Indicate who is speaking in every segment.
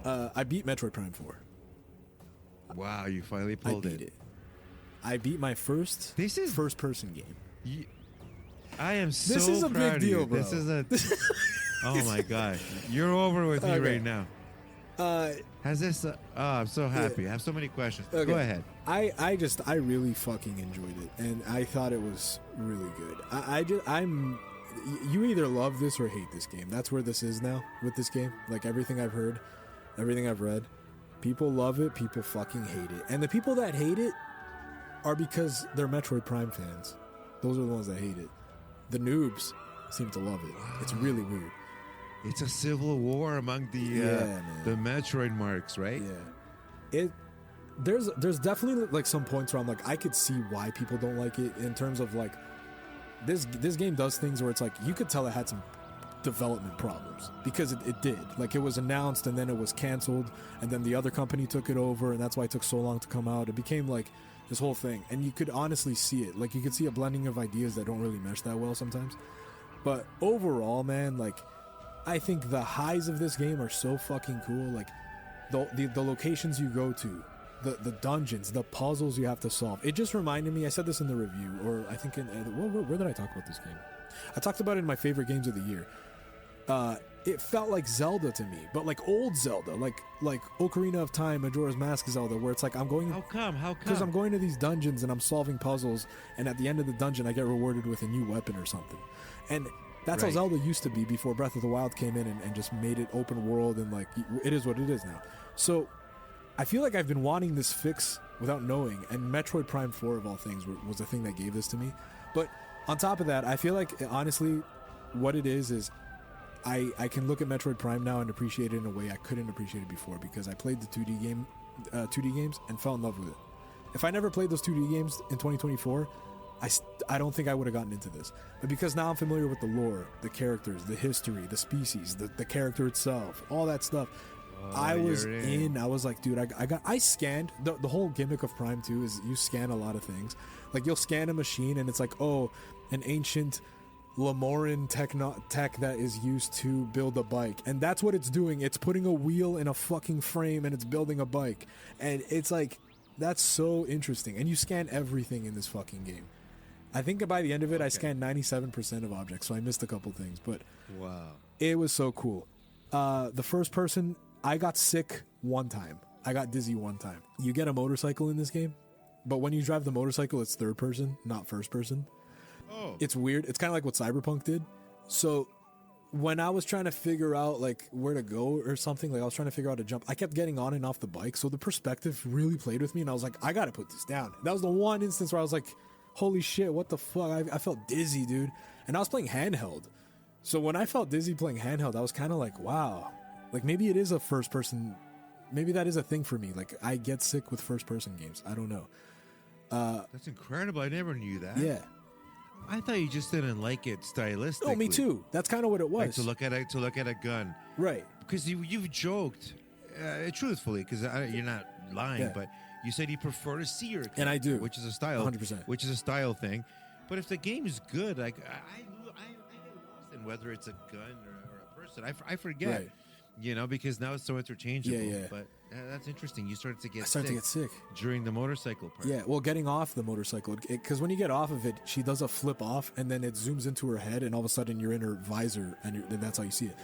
Speaker 1: I beat Metroid Prime 4.
Speaker 2: Wow, you finally
Speaker 1: I
Speaker 2: pulled
Speaker 1: beat it. I beat my first first-person game.
Speaker 2: I am so
Speaker 1: This is a
Speaker 2: proud
Speaker 1: big deal,
Speaker 2: of you.
Speaker 1: bro.
Speaker 2: This is a. Oh my god, you're over with me right now. Has this? I'm so happy. I have so many questions.
Speaker 1: Okay.
Speaker 2: Go ahead.
Speaker 1: I really fucking enjoyed it, and I thought it was really good. You either love this or hate this game. That's where this is now with this game. Like everything I've heard, everything I've read, people love it, people fucking hate it, and the people that hate it are because they're Metroid Prime fans. Those are the ones that hate it. The noobs seem to love it. Wow. It's really weird.
Speaker 2: It's a civil war among the Metroid marks, right?
Speaker 1: Yeah. There's definitely like some points where I'm like, I could see why people don't like it in terms of like this game does things where it's like you could tell it had some development problems because it did. Like it was announced and then it was canceled and then the other company took it over and that's why it took so long to come out. It became like this whole thing and you could honestly see it. Like you could see a blending of ideas that don't really mesh that well sometimes. But overall, man, like I think the highs of this game are so fucking cool. Like the locations you go to, the dungeons, the puzzles you have to solve. It just reminded me, I said this in the review, or I think where did I talk about this game? I talked about it in my favorite games of the year. It felt like Zelda to me, but like old Zelda, like Ocarina of Time, Majora's Mask Zelda, where it's like I'm going.
Speaker 2: How come?
Speaker 1: Because I'm going to these dungeons and I'm solving puzzles, and at the end of the dungeon, I get rewarded with a new weapon or something, and that's how Zelda used to be before Breath of the Wild came in and just made it open world and like it is what it is now. So I feel like I've been wanting this fix without knowing, and Metroid Prime 4 of all things was the thing that gave this to me. But on top of that, I feel like honestly, what it is I can look at Metroid Prime now and appreciate it in a way I couldn't appreciate it before because I played the 2D games and fell in love with it. If I never played those 2D games in 2024, I don't think I would have gotten into this. But because now I'm familiar with the lore, the characters, the history, the species, the character itself, all that stuff, I was in. I was like, dude, I scanned. The whole gimmick of Prime 2 is you scan a lot of things. Like you'll scan a machine and it's like, oh, an ancient Lamoran tech that is used to build a bike. And that's what it's doing. It's putting a wheel in a fucking frame and it's building a bike. And it's like, that's so interesting. And you scan everything in this fucking game. I think by the end of it, I scanned 97% of objects, so I missed a couple things, but
Speaker 2: wow,
Speaker 1: it was so cool. The first person, I got sick one time. I got dizzy one time. You get a motorcycle in this game, but when you drive the motorcycle, it's third person, not first person.
Speaker 2: Oh.
Speaker 1: It's weird. It's kind of like what Cyberpunk did. So when I was trying to figure out like where to go or something, like I was trying to figure out a jump, I kept getting on and off the bike, so the perspective really played with me, and I was like, I gotta put this down. That was the one instance where I was like, holy shit, what the fuck? I felt dizzy, dude. And I was playing handheld. So when I felt dizzy playing handheld, I was kind of like, wow. Like maybe it is a first person. Maybe that is a thing for me. Like I get sick with first person games. I don't know.
Speaker 2: That's incredible. I never knew that.
Speaker 1: Yeah.
Speaker 2: I thought you just didn't like it stylistically.
Speaker 1: Oh, me too. That's kind of what it was.
Speaker 2: Like to look at a gun.
Speaker 1: Right.
Speaker 2: Because you've joked, truthfully, because you're not lying, but you said you prefer to see your character,
Speaker 1: and I do,
Speaker 2: which is a style,
Speaker 1: 100%.
Speaker 2: Which is a style thing. But if the game is good, like I get lost in whether it's a gun or a person. I forget, because now it's so interchangeable.
Speaker 1: Yeah.
Speaker 2: But that's interesting. You started to get
Speaker 1: sick
Speaker 2: during the motorcycle part.
Speaker 1: Yeah, well, getting off the motorcycle, because when you get off of it, she does a flip off, and then it zooms into her head, and all of a sudden you're in her visor, and that's how you see it.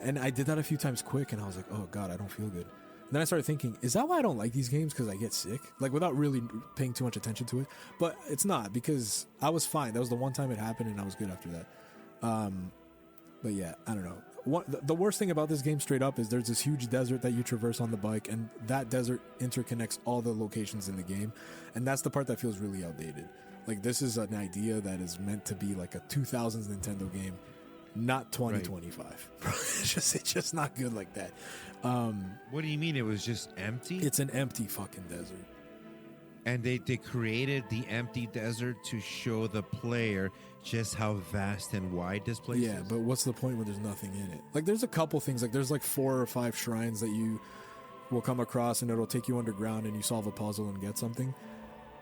Speaker 1: And I did that a few times quick, and I was like, oh god, I don't feel good. And then I started thinking, is that why I don't like these games? Because I get sick? Like, without really paying too much attention to it. But it's not, because I was fine. That was the one time it happened, and I was good after that. But yeah, I don't know. The worst thing about this game, straight up, is there's this huge desert that you traverse on the bike, and that desert interconnects all the locations in the game. And that's the part that feels really outdated. Like, this is an idea that is meant to be like a 2000s Nintendo game, not 2025. Right. It's just not good like that.
Speaker 2: What do you mean it was just empty?
Speaker 1: It's an empty fucking desert.
Speaker 2: And they created the empty desert to show the player just how vast and wide this place is.
Speaker 1: Yeah, but what's the point when there's nothing in it? Like, there's a couple things. Like, there's like 4 or 5 shrines that you will come across, and it'll take you underground, and you solve a puzzle and get something.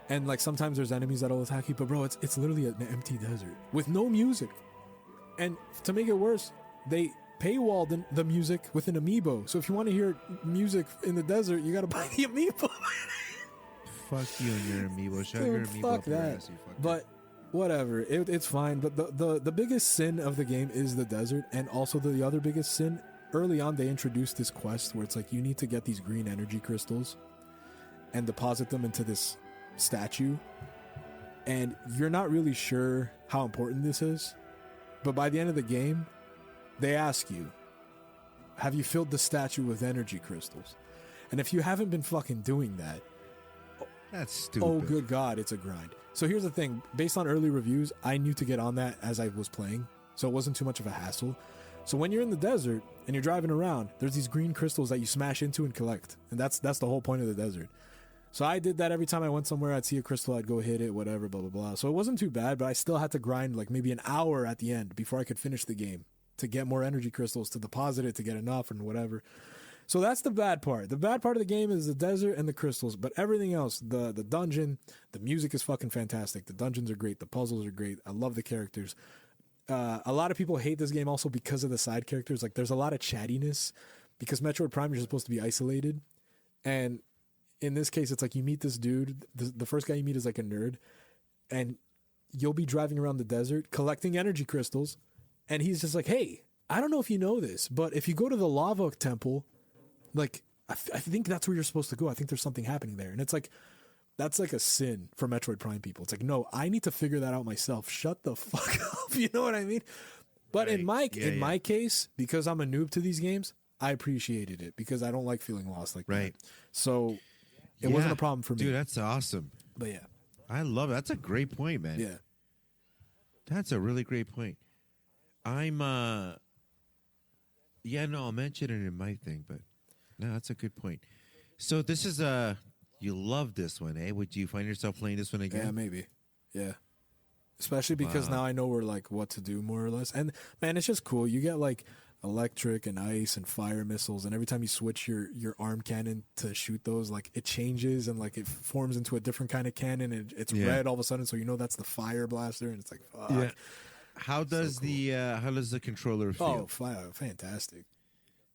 Speaker 1: And like sometimes there's enemies that'll attack you, but bro, it's literally an empty desert with no music. And to make it worse, they paywalled the music with an amiibo. So if you want to hear music in the desert, you got to buy the amiibo.
Speaker 2: Fuck you and your amiibo. Shove your amiibo
Speaker 1: fuck
Speaker 2: up your
Speaker 1: that.
Speaker 2: ass, you fucker.
Speaker 1: But whatever, it's fine. But the biggest sin of the game is the desert, and also the other biggest sin. Early on, they introduced this quest where it's like you need to get these green energy crystals and deposit them into this statue, and you're not really sure how important this is. But by the end of the game, they ask you, have you filled the statue with energy crystals? And if you haven't been fucking doing that,
Speaker 2: that's stupid.
Speaker 1: Oh, good God, it's a grind. So here's the thing. Based on early reviews, I knew to get on that as I was playing, so it wasn't too much of a hassle. So when you're in the desert and you're driving around, there's these green crystals that you smash into and collect. And that's the whole point of the desert. So I did that every time I went somewhere. I'd see a crystal, I'd go hit it, whatever, blah, blah, blah. So it wasn't too bad, but I still had to grind like maybe an hour at the end before I could finish the game to get more energy crystals, to deposit it, to get enough and whatever. So that's the bad part. The bad part of the game is the desert and the crystals, but everything else, the dungeon, the music is fucking fantastic. The dungeons are great. The puzzles are great. I love the characters. A lot of people hate this game also because of the side characters. Like, there's a lot of chattiness because Metroid Prime, you're supposed to be isolated. And in this case, it's like you meet this dude. The first guy you meet is like a nerd, and you'll be driving around the desert collecting energy crystals. And he's just like, hey, I don't know if you know this, but if you go to the lava temple, like, I think that's where you're supposed to go. I think there's something happening there. And it's like, that's like a sin for Metroid Prime people. It's like, no, I need to figure that out myself. Shut the fuck up. You know what I mean? But right. in my case, because I'm a noob to these games, I appreciated it because I don't like feeling lost like that. So it wasn't a problem for me.
Speaker 2: Dude, that's awesome.
Speaker 1: But yeah.
Speaker 2: I love it. That's a great point, man.
Speaker 1: Yeah.
Speaker 2: That's a really great point. I'm, I'll mention it in my thing, but no, that's a good point. So this is you love this one, eh? Would you find yourself playing this one again?
Speaker 1: Yeah, maybe. Yeah. Especially because now I know where, like, what to do more or less. And man, it's just cool. You get like electric and ice and fire missiles, and every time you switch your arm cannon to shoot those, like, it changes and like it forms into a different kind of cannon, and it's red all of a sudden, so you know that's the fire blaster, and it's like, fuck. Yeah.
Speaker 2: How does the controller feel?
Speaker 1: Oh, fantastic.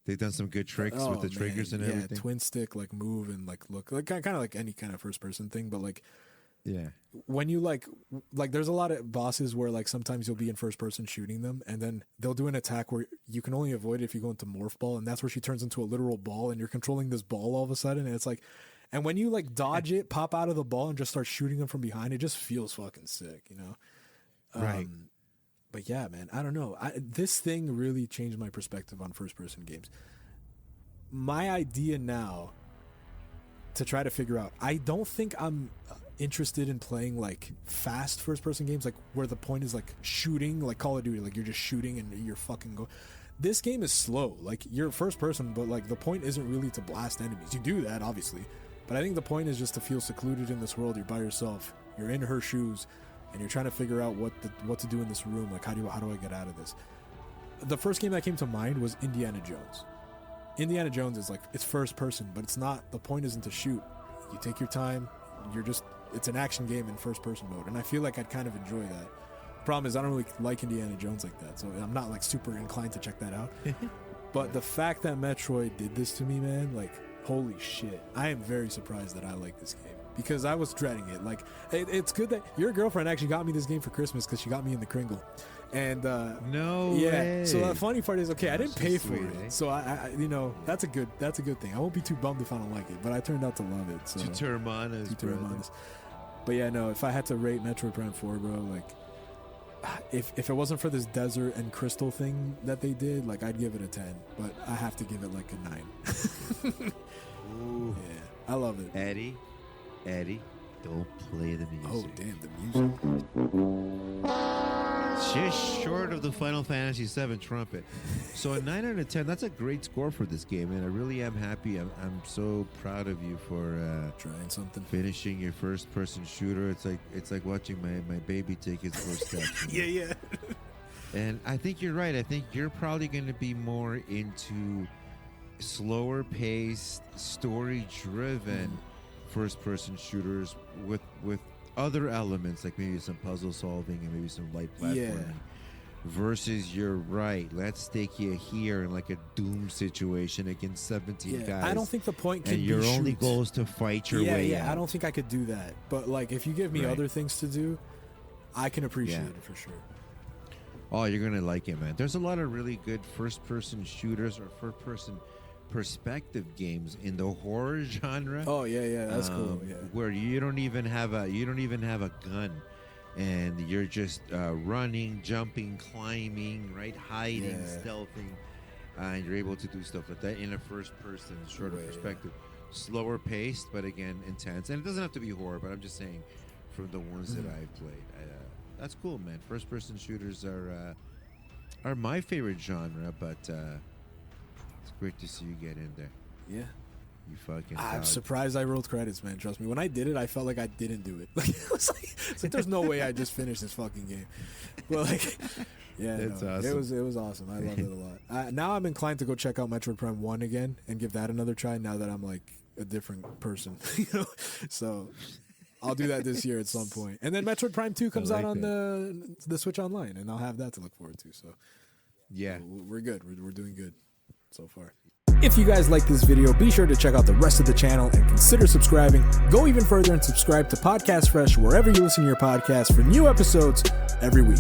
Speaker 2: They've done some good tricks with the triggers and everything.
Speaker 1: Yeah, twin stick, like, move and like look, like kind of like any kind of first person thing, but like,
Speaker 2: yeah,
Speaker 1: when you like there's a lot of bosses where like sometimes you'll be in first person shooting them, and then they'll do an attack where you can only avoid it if you go into morph ball, and that's where she turns into a literal ball, and you're controlling this ball all of a sudden, and it's like, and when you like dodge it, pop out of the ball and just start shooting them from behind, it just feels fucking sick, you know?
Speaker 2: Right.
Speaker 1: But yeah, man, I don't know. This thing really changed my perspective on first-person games. My idea now to try to figure out, I don't think I'm interested in playing like fast first-person games, like where the point is like shooting, like Call of Duty, like you're just shooting and you're fucking go. This game is slow. Like, you're first person, but like the point isn't really to blast enemies. You do that, obviously, but I think the point is just to feel secluded in this world. You're by yourself. You're in her shoes. And you're trying to figure out what to do in this room. Like, how do I get out of this? The first game that came to mind was Indiana Jones. Indiana Jones is like, it's first person, but it's not. The point isn't to shoot. You take your time. It's an action game in first person mode. And I feel like I'd kind of enjoy that. The problem is I don't really like Indiana Jones like that, so I'm not like super inclined to check that out. But the fact that Metroid did this to me, man, like, holy shit. I am very surprised that I like this game. Because I was dreading it. Like, it's good that your girlfriend actually got me this game for Christmas because she got me in the Kringle. And
Speaker 2: no way.
Speaker 1: So the funny part is, okay, I didn't pay for it,
Speaker 2: eh?
Speaker 1: so I you know, that's a good thing. I won't be too bummed if I don't like it, but I turned out to love it. So
Speaker 2: Tuturmanas.
Speaker 1: But yeah, no, if I had to rate Metroid Prime 4, bro, like, if it wasn't for this desert and crystal thing that they did, like, I'd give it a 10, but I have to give it like a 9.
Speaker 2: Ooh.
Speaker 1: Yeah, I love it.
Speaker 2: Eddie, don't play the music.
Speaker 1: Oh, damn, the music.
Speaker 2: Just short of the Final Fantasy VII trumpet. So a 9 out of 10, that's a great score for this game, and I really am happy. I'm so proud of you for
Speaker 1: trying something,
Speaker 2: finishing your first-person shooter. It's like watching my baby take his first steps.
Speaker 1: Yeah.
Speaker 2: And I think you're right. I think you're probably going to be more into slower-paced, story-driven first-person shooters with other elements, like maybe some puzzle solving and maybe some light platforming. versus you're right. Let's take you here in like a Doom situation against 17 guys.
Speaker 1: I don't think the point can
Speaker 2: and
Speaker 1: be
Speaker 2: your
Speaker 1: shoot.
Speaker 2: only goal is to fight your way out.
Speaker 1: I don't think I could do that. But like, if you give me other things to do, I can appreciate it for sure.
Speaker 2: Oh, you're gonna like it, man. There's a lot of really good first-person shooters or first-person perspective games in the horror genre.
Speaker 1: Oh yeah, that's cool. Yeah,
Speaker 2: where you don't even have a gun, and you're just running, jumping, climbing, right, hiding, stealthing, and you're able to do stuff like that in a first-person sort of perspective, slower paced, but again intense. And it doesn't have to be horror, but I'm just saying, from the ones that I've played, that's cool, man. First-person shooters are my favorite genre, but it's great to see you get in there.
Speaker 1: Yeah.
Speaker 2: You fucking
Speaker 1: I'm
Speaker 2: dog.
Speaker 1: surprised I rolled credits, man. Trust me. When I did it, I felt like I didn't do it. Like, it's like there's no way I just finished this fucking game. But like, yeah,
Speaker 2: That's awesome.
Speaker 1: It was awesome. I loved it a lot. Now I'm inclined to go check out Metroid Prime 1 again and give that another try. Now that I'm like a different person, you know. So I'll do that this year at some point. And then Metroid Prime 2 comes out on the Switch Online, and I'll have that to look forward to. So
Speaker 2: yeah,
Speaker 1: we're good. We're doing good so far. If you guys like this video, be sure to check out the rest of the channel and consider subscribing. Go even further and subscribe to Podcast Fresh wherever you listen to your podcasts for new episodes every week.